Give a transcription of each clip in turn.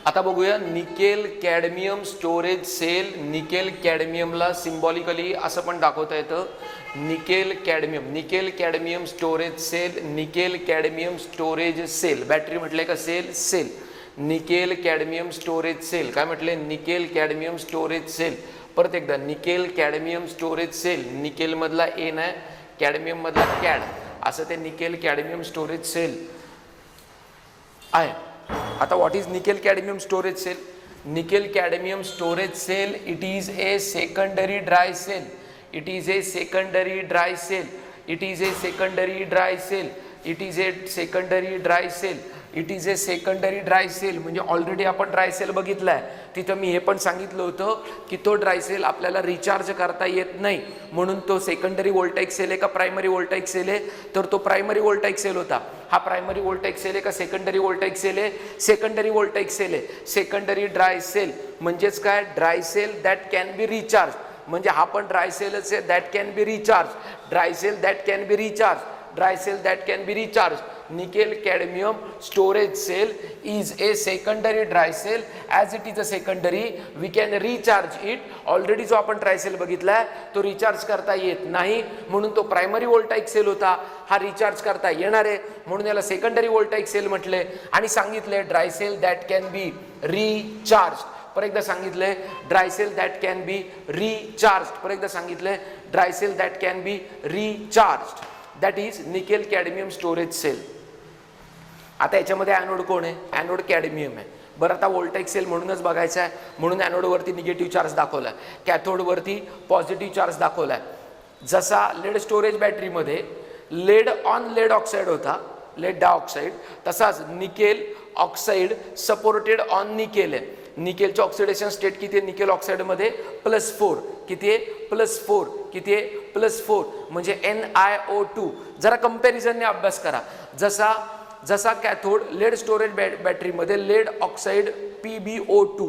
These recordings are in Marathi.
आता बघूया nickel cadmium storage cell. Nickel कॅडमियमला सिम्बॉलिकली असं पण दाखवता येतं, nickel cadmium storage cell, nickel cadmium storage cell. Battery म्हटले का cell, cell. Nickel cadmium storage cell. काय म्हटले, निकेल कॅडमियम स्टोरेज सेल. परत एकदा nickel cadmium storage cell. Nickel मधला एन आहे, कॅडमियम मधला कॅड, असं ते निकेल कॅडमियम स्टोरेज सेल आहे. आता what is nickel cadmium storage cell? Nickel cadmium storage cell, it is a secondary dry cell. It is a secondary dry cell. It is a secondary dry cell. It is a secondary dry cell. It is a secondary dry cell. म्हणजे ऑलरेडी आपण ड्राय सेल बघितलाय. तिथं मी हे पण सांगितलं होतं की तो ड्राय सेल आपल्याला रिचार्ज करता येत नाही, म्हणून तो सेकंडरी वोल्टाइक सेल आहे का प्रायमरी वोल्टाइक सेल आहे? तर तो प्रायमरी वोल्टाइक सेल होता. हा प्रायमरी वोल्टाइक सेल आहे का सेकंडरी वोल्टाइक सेल आहे? सेकंडरी वोल्टाइक सेल आहे. सेकंडरी ड्राय सेल म्हणजेच काय, dry cell that can be recharge. म्हणजे हा पण ड्राय सेलच आहे, that can be recharge. Dry cell that can be recharge. Dry cell that can be recharge. Nickel cadmium storage cell is a secondary dry cell. As it is a secondary, we can recharge it. Already जो आपण ड्राय सेल बघितलाय तो रिचार्ज करता येत नाही, म्हणून तो प्रायमरी वोल्टाइक सेल होता. हा रिचार्ज करता येणार आहे, म्हणून याला सेकंडरी वोल्टाइक सेल म्हटले. आणि सांगितले dry cell that can be recharge. पर एकदा सांगितले dry cell that can be recharge. पर एकदा सांगितले dry cell that can be recharge. That is nickel cadmium storage cell. आता याच्यामध्ये ॲनोड कोण आहे? ॲनोड कॅडमियम आहे. बरं, आता वोल्टाइक सेल म्हणूनच बघायचं आहे, म्हणून ॲनोडवरती निगेटिव्ह चार्ज दाखवलाय, कॅथोडवरती पॉझिटिव्ह चार्ज दाखवलाय. जसा लेड स्टोरेज बॅटरीमध्ये लेड ऑन लेड ऑक्साईड होता, लेड डायऑक्साईड, तसाच nickel oxide supported on nickel आहे. निकेलचे ऑक्सिडेशन स्टेट किती आहे निकेल ऑक्साईडमध्ये? +4. किती आहे? +4. किती आहे? +4. म्हणजे NiO2. जरा कंपॅरिझनने अभ्यास करा. जसा कॅथोड लेड स्टोरेज बॅटरीमध्ये लेड ऑक्साईड PbO2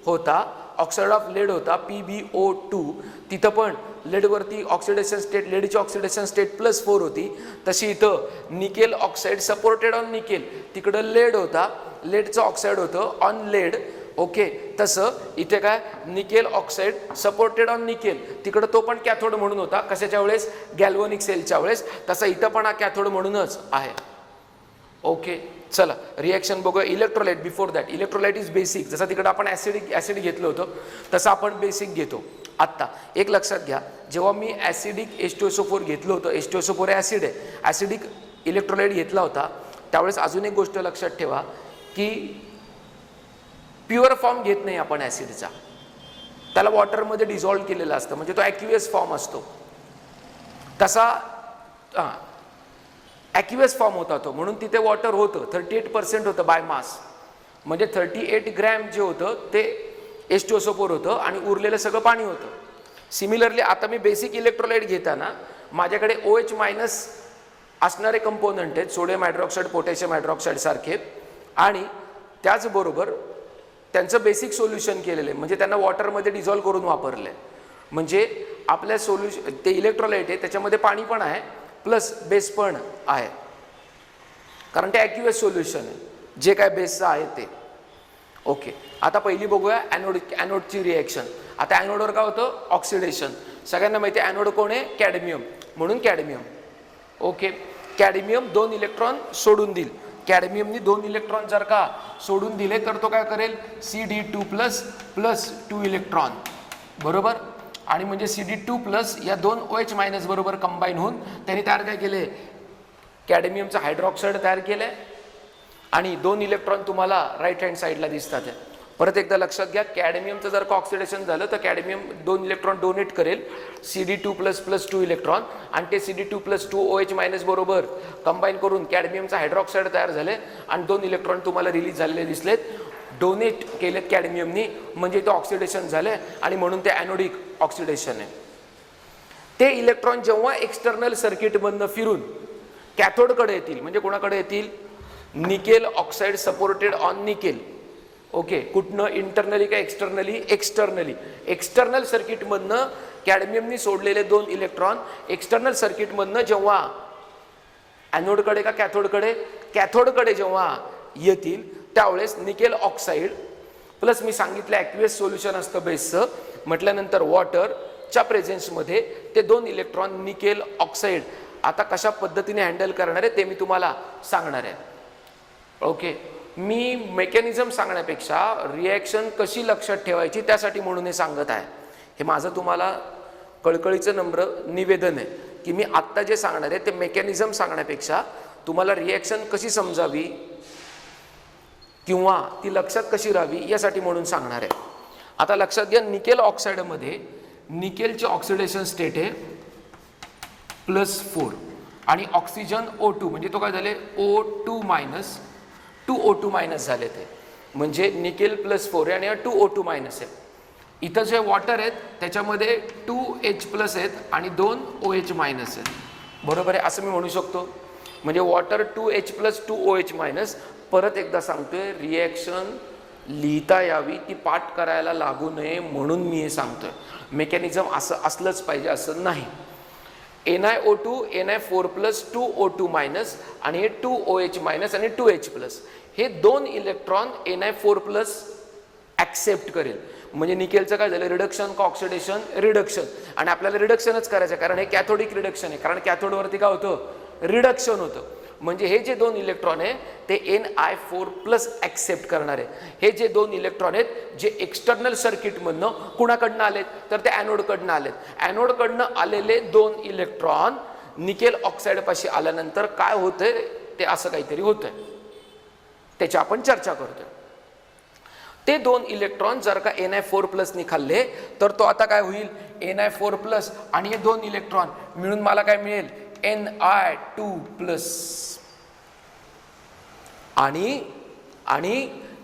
होता, ऑक्साईड ऑफ लेड होता PbO2, तिथं पण लेडवरती ऑक्सिडेशन स्टेट, लेडची ऑक्सिडेशन स्टेट +4 होती. तशी इथं nickel oxide supported on nickel, तिकडं लेड होता, लेडचं ऑक्साईड होतं ऑन लेड. ओके, तसं इथे काय, nickel oxide supported on nickel, तिकडं तो पण कॅथोड म्हणून होता. कशाच्या वेळेस? गॅल्व्हॅनिक सेलच्या वेळेस. तसा इथं पण हा कॅथोड म्हणूनच आहे. ओके, चला रिएक्शन बघूया. Electrolyte, before that electrolyte is basic. जसं तिकडं आपण ॲसिड घेतलं होतं तसं आपण बेसिक घेतो. आत्ता एक लक्षात घ्या, जेव्हा मी ॲसिडिक H2SO4 घेतलं होतं, H2SO4 ॲसिड आहे, ॲसिडिक इलेक्ट्रोलाइट घेतला होता, त्यावेळेस अजून एक गोष्ट लक्षात ठेवा की प्युअर फॉर्म घेत नाही आपण ॲसिडचा, त्याला वॉटरमध्ये डिझॉल्व केलेलं असतं, म्हणजे तो ॲक्युअस फॉर्म असतो. तसा ॲक्युअस फॉर्म होता तो, म्हणून तिथे वॉटर होतं, 38% होतं बाय मास, म्हणजे 38 ग्रॅम जे होतं ते H2SO4 होतं आणि उरलेलं सगळं पाणी होतं. सिमिलरली आता मी बेसिक इलेक्ट्रोलाइट घेताना माझ्याकडे OH- असणारे कंपोनंट आहेत, सोडियम हायड्रॉक्साईड, पोटॅशियम हायड्रॉक्साईड सारखे, आणि त्याचबरोबर त्यांचं बेसिक सोल्युशन केलेलं आहे, म्हणजे त्यांना वॉटरमध्ये डिझॉल्व करून वापरलं आहे. म्हणजे आपल्या ते इलेक्ट्रोलाइट आहे त्याच्यामध्ये पाणी पण आहे प्लस बेस पण आहे, कारण ते ॲक्युअस सोल्युशन आहे जे काय बेसचं आहे ते. ओके, आता पहिली बघूया ॲनोडची रिॲक्शन. आता ॲनोडवर काय होतं? ऑक्सिडेशन. सगळ्यांना माहिती आहे ॲनोड कोण आहे? कॅडमियम, म्हणून कॅडमियम. ओके, कॅडमियम 2 इलेक्ट्रॉन सोडून देईल. कॅडमियमनी 2 इलेक्ट्रॉन जर का सोडून दिले तर तो काय करेल? CD2+ 2 इलेक्ट्रॉन, बरोबर. आणि म्हणजे CD2+ या 2 OH- बरोबर कंबाईन होऊन त्यांनी तयार काय केले? कॅडमियमचं हायड्रॉक्साईड तयार केलंय, आणि 2 इलेक्ट्रॉन तुम्हाला राईट हँड साईडला दिसतात. परत एकदा लक्षात घ्या, कॅडमियमचं जर का ऑक्सिडेशन झालं तर कॅडमियम 2 इलेक्ट्रॉन डोनेट करेल CD2++ 2 इलेक्ट्रॉन, आणि ते CD2+ 2 OH- बरोबर कंबाईन करून कॅडमियमचं हायड्रॉक्साईड तयार झाले, आणि 2 इलेक्ट्रॉन तुम्हाला रिलीज झालेले दिसलेत, डोनेट केलेत कॅडमियमनी, म्हणजे ते ऑक्सिडेशन झाले, आणि म्हणून ते ॲनोडिक ऑक्सिडेशन आहे. ते इलेक्ट्रॉन जेव्हा एक्सटर्नल सर्किटमधनं फिरून कॅथोडकडे येतील, म्हणजे कोणाकडे येतील? Nickel oxide supported on nickel. Okay, कुठनं? इंटरनली का एक्सटर्नली? एक्सटर्नली. एक्सटर्नल सर्किटमधनं कॅडमियमनी सोडलेले 2 इलेक्ट्रॉन एक्सटर्नल सर्किटमधनं जेव्हा ॲनोडकडे का कॅथोडकडे? कॅथोडकडे जेव्हा येतील त्यावेळेस निकेल ऑक्साईड प्लस मी सांगितलं ॲक्वियस सोल्युशन असतं बेसचं म्हटल्यानंतर वॉटरच्या प्रेझेन्समध्ये ते 2 इलेक्ट्रॉन निकेल ऑक्साईड आता कशा पद्धतीने हँडल करणार आहे ते मी तुम्हाला सांगणार आहे. ओके, मी मेकॅनिझम सांगण्यापेक्षा रिॲक्शन कशी लक्षात ठेवायची त्यासाठी म्हणून हे सांगत आहे. हे माझं तुम्हाला कळकळीचं नम्र निवेदन आहे की मी आत्ता जे सांगणार आहे ते मेकॅनिझम सांगण्यापेक्षा तुम्हाला रिॲक्शन कशी समजावी किंवा ती लक्षात कशी राहावी यासाठी म्हणून सांगणार आहे. आता लक्षात घ्या, निकेल ऑक्साईडमध्ये निकेलची ऑक्सिडेशन स्टेट आहे +4 आणि ऑक्सिजन O2 म्हणजे तो काय झाले O2 मायनस 2O2 मायनस झाले ते म्हणजे निकेल +4 आणि 2O2 मायनस आहे. इथं जे वॉटर आहेत त्याच्यामध्ये 2H+ आहेत आणि 2 OH मायनस आहेत. बरोबर आहे असं मी म्हणू शकतो. म्हणजे वॉटर 2H+ 2OH मायनस. परत एकदा सांगतोय रिॲक्शन लिहिता यावी ती पाठ करायला लागू नये म्हणून मी हे सांगतोय. मेकॅनिझम असं असलंच पाहिजे असं नाही. NiO2 Na4+ 2O2 मायनस आणि हे 2OH मायनस आणि 2H+ हे 2 इलेक्ट्रॉन Na4+ ॲक्सेप्ट करेल. म्हणजे निकेलचं काय झालं रिडक्शन का ऑक्सिडेशन रिडक्शन. आणि आपल्याला रिडक्शनच करायचं कारण हे कॅथोडिक रिडक्शन आहे. कारण कॅथोडवरती काय होतं रिडक्शन होतं. म्हणजे हे जे 2 इलेक्ट्रॉन आहे ते Ni4+ ॲक्सेप्ट करणार आहे. हे जे 2 इलेक्ट्रॉन आहेत जे एक्सटर्नल सर्किटमधनं कुणाकडनं आलेत तर ते ॲनोडकडनं आलेत. ॲनोडकडनं आलेले 2 इलेक्ट्रॉन निकेल ऑक्साईडपाशी आल्यानंतर काय होतंय ते असं काहीतरी होतंय त्याची आपण चर्चा करतोय. ते 2 इलेक्ट्रॉन जर का Na4+ खाल्ले तर तो आता काय होईल Na4+ आणि हे 2 इलेक्ट्रॉन मिळून मला काय मिळेल Ni2+ आणि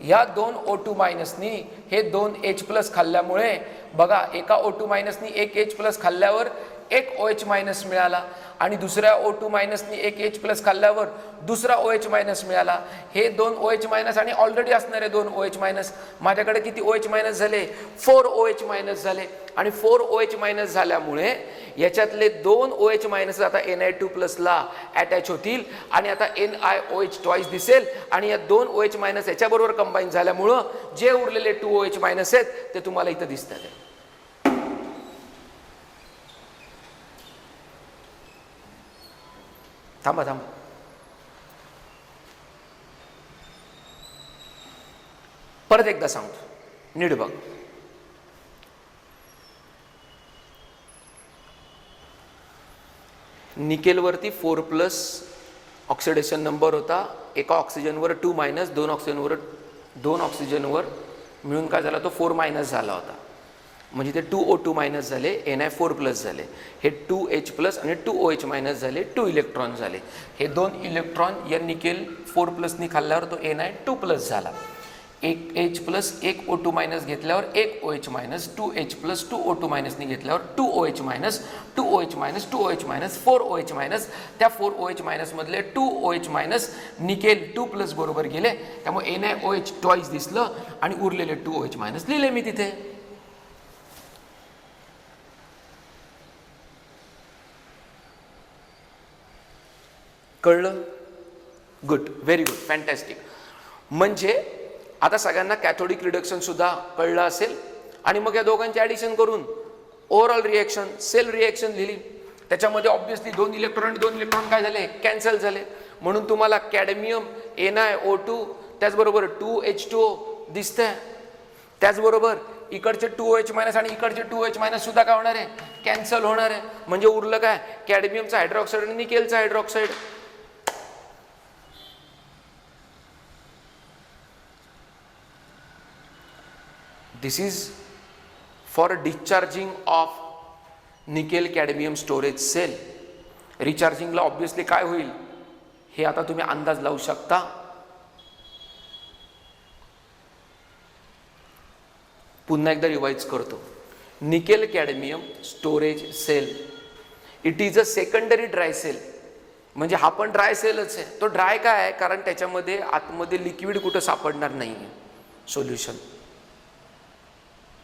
या 2 O2 मायनसनी हे 2H+ खाल्ल्यामुळे बघा एका O2 मायनसनी एक H+ खाल्ल्यावर एक OH मायनस मिळाला आणि दुसऱ्या O2 मायनसनी एक H+ खाल्ल्यावर दुसरा OH मायनस मिळाला. हे 2 OH मायनस आणि ऑलरेडी असणारे 2 OH मायनस माझ्याकडे किती OH मायनस झाले 4 OH मायनस झाले. आणि 4 OH मायनस झाल्यामुळे याच्यातले 2 OH मायनस आता Na2+ ला अटॅच होतील आणि आता NiOH ट्वाइस दिसेल आणि या 2 OH मायनस याच्याबरोबर कंबाईन झाल्यामुळं जे उरलेले 2 OH मायनस आहेत ते तुम्हाला इथं दिसतात. थांबा परत एकदा सांगतो नीट बघ. निकेलवरती 4+ ऑक्सिडेशन नंबर होता. एका ऑक्सिजनवर 2 मायनस 2 ऑक्सिजनवर मिळून काय झाला तो 4 मायनस झाला होता. म्हणजे ते 2O2 मायनस झाले Na4+ झाले. हे 2H+ आणि 2OH मायनस झाले 2 इलेक्ट्रॉन झाले. हे 2 इलेक्ट्रॉन या निकेल 4+ खाल्ल्यावर तो Na2+ झाला. एक H+ एक O2 मायनस घेतल्यावर एक OH मायनस 2H+ 2O2 मायनसनी घेतल्यावर 2OH minus 2OH minus 2OH minus 4OH minus. त्या 4OH मायनस मधले 2OH मायनस निकेल 2+ बरोबर गेले. त्यामुळे NiOH ट्वाइस दिसलं आणि उरलेले 2OH मायनस लिहिले मी तिथे. कळलं? Good, very good, fantastic. म्हणजे आता सगळ्यांना कॅथोडिक रिडक्शन सुद्धा कळलं असेल आणि मग या दोघांचे ॲडिशन करून ओव्हरऑल रिॲक्शन सेल रिॲक्शन लिहिली. त्याच्यामध्ये ऑब्व्हियसली 2 इलेक्ट्रॉन आणि 2 इलेक्ट्रॉन काय झाले कॅन्सल झाले. म्हणून तुम्हाला कॅडमियम NiO2 त्याचबरोबर 2H2O दिसतंय. त्याचबरोबर इकडचे 2OH मायनस आणि इकडचे 2OH मायनस सुद्धा काय होणार आहे कॅन्सल होणार आहे. म्हणजे उरलं काय कॅडमियमचा हायड्रॉक्साईड आणि निकेलचा hydroxide. This is for discharging of nickel cadmium storage cell. रिचार्जिंगला ऑब्व्हियसली काय होईल हे आता तुम्ही अंदाज लावू शकता. पुन्हा एकदा रिवाइज करतो. Nickel cadmium storage cell it is a secondary dry cell. म्हणजे हा पण ड्राय सेलच आहे. तो ड्राय काय आहे कारण त्याच्यामध्ये आतमध्ये लिक्विड कुठं सापडणार नाही आहे सोल्युशन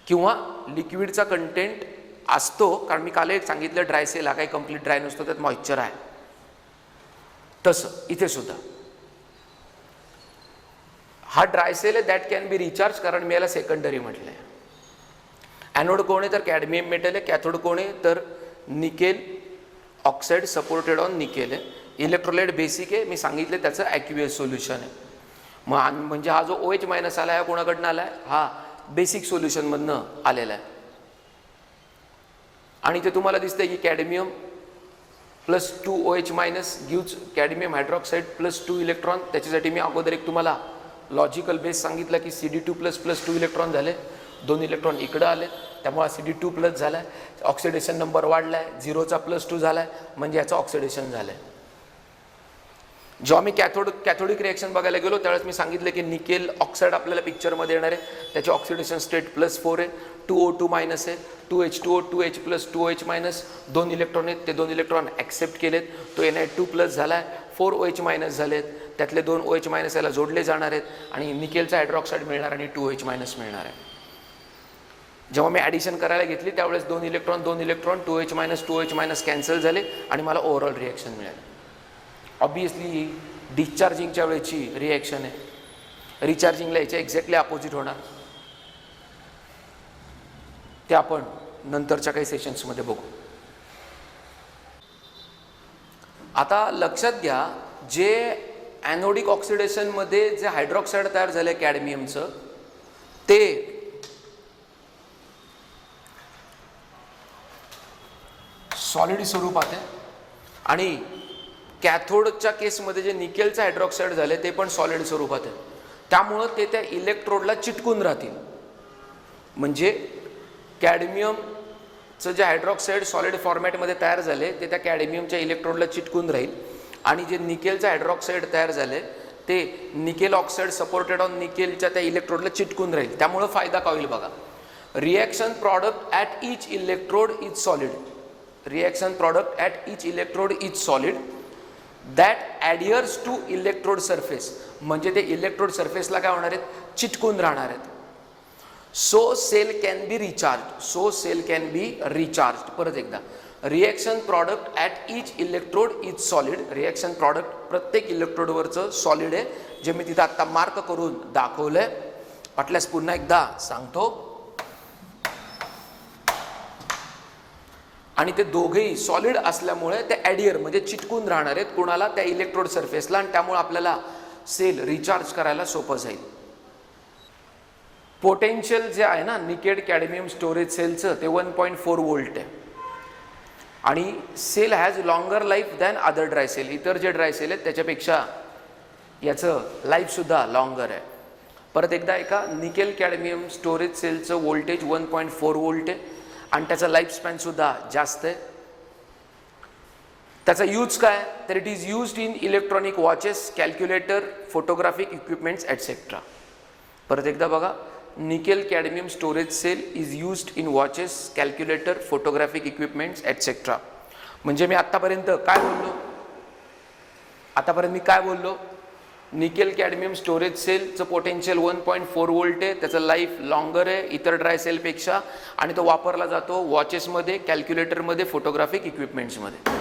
किंवा लिक्विडचा कंटेंट असतो. कारण मी काल एक सांगितलं ड्राय सेल हा काही कंप्लीट ड्राय नसतो त्यात मॉइश्चर आहे. तसं इथे सुद्धा हा ड्राय सेल आहे दॅट कॅन बी रिचार्ज, कारण मी याला सेकंडरी म्हटलंय. ॲनोड कोण आहे तर कॅडमियम मेटल आहे, कॅथोड कोण आहे तर nickel oxide supported on nickel आहे. इलेक्ट्रोलाइट बेसिक आहे, मी सांगितले त्याचं ॲक्युएस सोल्युशन आहे. मग म्हणजे हा जो OH मायनस आला आहे कोणाकडनं आला आहे, हा बेसिक सोल्युशनमधनं आलेला आहे. आणि ते तुम्हाला दिसतंय की cadmium plus 2OH minus gives cadmium hydroxide plus 2 electron. त्याच्यासाठी मी अगोदर एक तुम्हाला लॉजिकल बेस सांगितलं की CD2 प्लस प्लस 2 इलेक्ट्रॉन झाले, 2 इलेक्ट्रॉन इकडं आले, त्यामुळे CD2 प्लस झाला आहे. ऑक्सिडेशन नंबर वाढला आहे, 0चा +2 झाला आहे, म्हणजे याचं ऑक्सिडेशन झालं आहे. जेव्हा मी कॅथोडिक रिएक्शन बघायला गेलो त्यावेळेस मी सांगितलं की निकेल ऑक्साईड आपल्याला पिक्चरमध्ये येणार आहे. त्याची ऑक्सिडेशन स्टेट +4 आहे, 2O2 मायनस आहे, 2H2O 2H plus 2OH minus, 2 electron आहेत, ते 2 इलेक्ट्रॉन ॲक्सेप्ट केलेत, तो Na2 प्लस झाला आहे, 4OH मायनस झालेत, त्यातले 2 OH मायनस याला जोडले जाणार आहेत आणि निकेलचा हायड्रॉक्साईड मिळणार आणि 2OH मायनस मिळणार आहे. जेव्हा मी ॲडिशन करायला घेतली त्यावेळेस 2 इलेक्ट्रॉन 2OH मायनस कॅन्सल झाले आणि मला ओव्हरऑल रिएक्शन मिळाली. ऑब्वियसली ही डिस्चार्जिंगच्या वेळेची रिॲक्शन आहे, रिचार्जिंगला याच्या एक्झॅक्टली अपोजिट होणार. ते आपण नंतरच्या काही सेशन्समध्ये बघू. आता लक्षात घ्या, जे ॲनोडिक ऑक्सिडेशनमध्ये जे हायड्रॉक्साईड तयार झालं आहे कॅडमियमचं, ते सॉलिड स्वरूपात आहे आणि कॅथोडच्या केसमध्ये जे निकेलचं हायड्रॉक्साईड झाले ते पण सॉलिड स्वरूपात आहे. त्यामुळं ते त्या इलेक्ट्रोडला चिटकून राहतील. म्हणजे कॅडमियमचं जे हायड्रॉक्साईड सॉलिड फॉर्मॅटमध्ये तयार झाले ते त्या कॅडमियमच्या इलेक्ट्रोडला चिटकून राहील आणि जे निकेलचं हायड्रॉक्साईड तयार झाले ते निकेल ऑक्साईड सपोर्टेड ऑन निकेलच्या त्या इलेक्ट्रोडला चिटकून राहील. त्यामुळं फायदा काय होईल बघा. Reaction product at each electrode is solid. Reaction product at each electrode is solid that adheres to electrode surface. म्हणजे ते इलेक्ट्रोड सरफेसला काय होणार आहेत, चिटकून राहणार आहेत. So cell can be recharge. So cell can be recharge. परत एकदा, reaction product at each electrode is solid. Reaction product प्रत्येक इलेक्ट्रोडवरचं सॉलिड आहे, जे मी तिथं आत्ता मार्क करून दाखवलं आहे. वाटल्यास पुन्हा एकदा सांगतो. आणि ते दोघेही सॉलिड असल्यामुळे ते ॲडियर म्हणजे चिटकून राहणार आहेत कुणाला, त्या इलेक्ट्रोड सरफेसला, आणि त्यामुळे आपल्याला सेल रिचार्ज करायला सोपं जाईल. पोटेन्शियल जे आहे ना निकेड कॅडमियम स्टोरेज सेलचं ते 1.4 व्होल्ट आहे आणि cell has longer life than other dry cell. इतर जे ड्राय सेल आहेत त्याच्यापेक्षा याचं लाईफसुद्धा लॉंगर आहे. परत एकदा ऐका, निकेल कॅडमियम स्टोरेज सेलचं व्होल्टेज 1.4 व्होल्ट आहे आणि त्याचा लाईफ स्पॅनसुद्धा जास्त आहे. त्याचा यूज काय तर it is used in electronic watches, calculator, photographic equipments etcetera. परत एकदा बघा, nickel cadmium storage cell is used in watches, calculator, photographic equipments etcetera. म्हणजे मी आत्तापर्यंत काय बोललो, निकेल कॅडमियम स्टोरेज सेलचं पोटेन्शियल 1.4 व्होल्ट आहे, त्याचं लाईफ लॉंगर आहे इतर ड्राय सेलपेक्षा आणि तो वापरला जातो वॉचेसमध्ये, कॅल्क्युलेटरमध्ये, फोटोग्राफिक इक्विपमेंट्समध्ये.